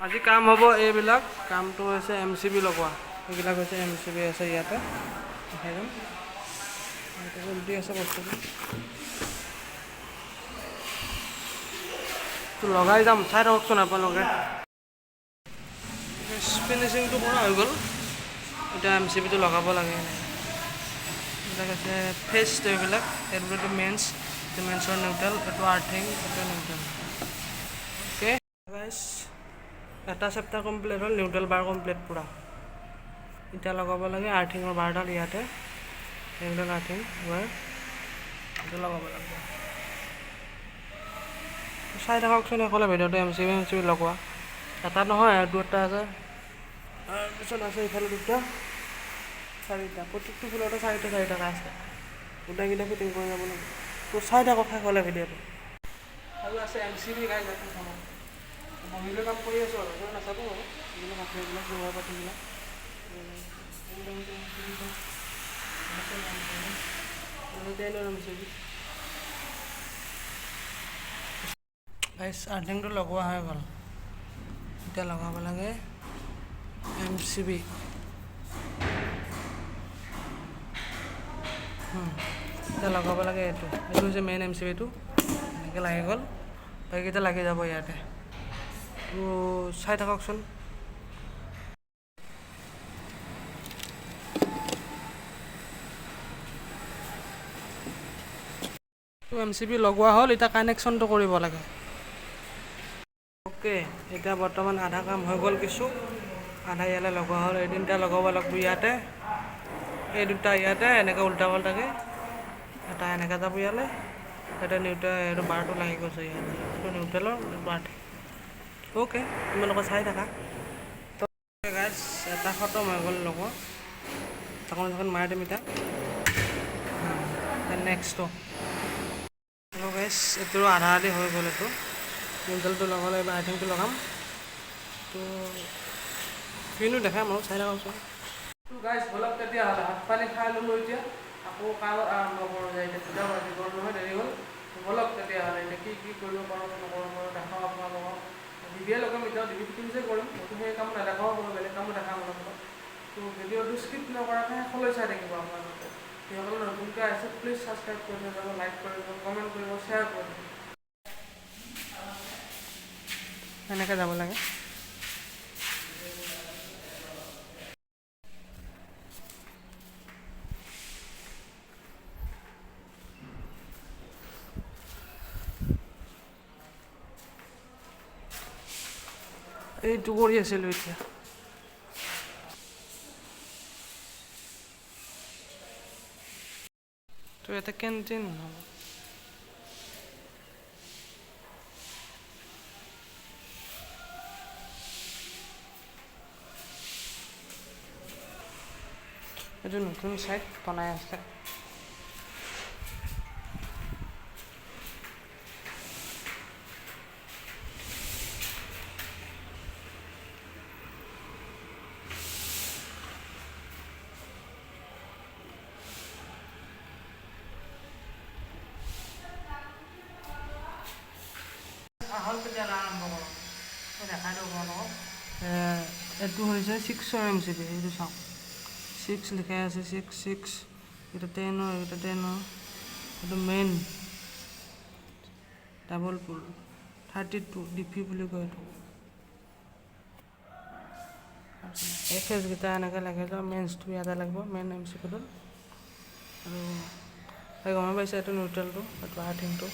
আজি কাম হ'ব এইবিলাক কামটো হৈছে MCB লগোৱা এইবিলাক হৈছে MCB আছে ইয়াতে দেখাই যাম এইটো উল্টি আছে বস্তুটো তো লগাই যাম চাই থাককচোন আপোনালোকে ফিনিচিংটো কৰা হৈ গ'ল এতিয়া MCBটো লগাব লাগে এইবিলাক আছে ফেষ্ট এইবিলাক এইটো মেন্স মেন্সৰ নিউট্ৰেল এইটো আৰ্থিং এইটো নিউট্ৰেল অ'কে গাইছ এটা চেপ্টাৰ কমপ্লিট হ'ল নিউট্ৰেল বাৰ কমপ্লিট পূৰা এতিয়া লগাব লাগে আৰ্থিঙৰ বাৰডাল ইয়াতে এইবিলাক আৰ্থিং বাৰ এইটো লগাব লাগিব চাই থাককচোন অকলে ভিডিঅ'টো MCB লগোৱা এটা নহয় আৰু দুটা আছে তাৰপিছত আছে ইফালে দুটা চাৰিটা প্ৰত্যেকটো ফুলতে চাৰিটা আছে গোটেইকেইটা ফিটিং কৰি যাব লাগিব তো চাই থাকক শেষলৈ ভিডিঅ'টো আৰু আছে MCB গাইজ মহিলা কাম কৰি আছোঁ আৰু নাচাব আৰু এইবিলাক আছে এইবিলাক ব্যৱহাৰ পাতিবিলাক গাইজ আৰ্থিংটো লগোৱা হৈ গ'ল এতিয়া লগাব লাগে MCB এতিয়া লগাব লাগে এইটো হৈছে মেইন MCBটো এনেকৈ লাগি গ'ল বাকীকেইটা লাগি যাব ইয়াতে তো চাই থাককচোন MCB লগোৱা হ'ল এতিয়া কানেকশ্যনটো কৰিব লাগে অ'কে এতিয়া বৰ্তমান আধা কাম হৈ গ'ল কিছু আধা ইয়ালৈ লগোৱা হ'ল এই তিনিটা লগাব লাগিব ইয়াতে এই দুটা ইয়াতে এনেকৈ উল্টা পাল্টাকৈ এটা এনেকৈ যাব ইয়ালৈ এটা নিউট্ৰেল এইটো বাৰটো লাগি গৈছে ইয়াতে এইটো নিউট্ৰেলৰ বাৰটো অ'কে তোমালোকে চাই থাকা তো গাইজ এটা খতম হৈ গ'ল লগোৱা ঢাকন মাৰি দিম এতিয়া নেক্সটটো হেল্ল' গাইজ এইটো আধা আধি হৈ গ'ল এইটো নিউট্ৰেলটো লগালে এইবাৰ আৰ্থিংটো লগাম তো ফিনো দেখাম আৰু চাই থাককচোন তো গাইজ বলক তেতিয়াহ'লে ভাত পানী খাই ল'লোঁ এতিয়া আকৌ কাম আৰম্ভ কৰোঁ যায় এতিয়া দুটা বাজিব নহয় দেৰি হ'ল বলক তেতিয়াহ'লে এতিয়া কি কৰিব পাৰোঁ নকৰোঁ পাৰোঁ দেখাওঁ আপোনালোকক ডিবিয়ে লগাম এতিয়া ডিবি ফিটিংছে কৰিম মইতো সেই কাম নেদেখাওঁ পাৰোঁ বেলেগ কামো দেখাম আপোনালোকক তো ভিডিঅ'টো স্কিপ নকৰাকৈ শেষলৈ চাই থাকিব আপোনালোকে যিসকলে নতুনকৈ আহিছে প্লিজ ছাবস্ক্ৰাইব কৰি যাব লাইক কৰিব কমেণ্ট কৰিব শ্বেয়াৰ কৰিব এনেকৈ যাব লাগে এইটো কৰি আছিলোঁ এতিয়া তো এটা কেণ্টিন হ'ব এইটো নতুন চাইট বনাই আছে আহল তেতিয়াহ'লে আৰম্ভ কৰোঁ মই দেখাই দিওঁ আপোনালোকক এইটো হৈছে 6ৰ MCB এইটো চাওক 6 লিখাই আছে 6 এটা 10ৰ এটা 10ৰ এইটো মেইন ডাবল পুল 32 ডিপি বুলি কয় এইটো এই ফেচকেইটা এনেকৈ লাগে যাওঁ মেইনছটো ইয়াতে লাগিব মেইন MCBটোত আৰু গমে পাইছে এইটো নিউট্ৰেলটো এইটো আৰ্থিংটো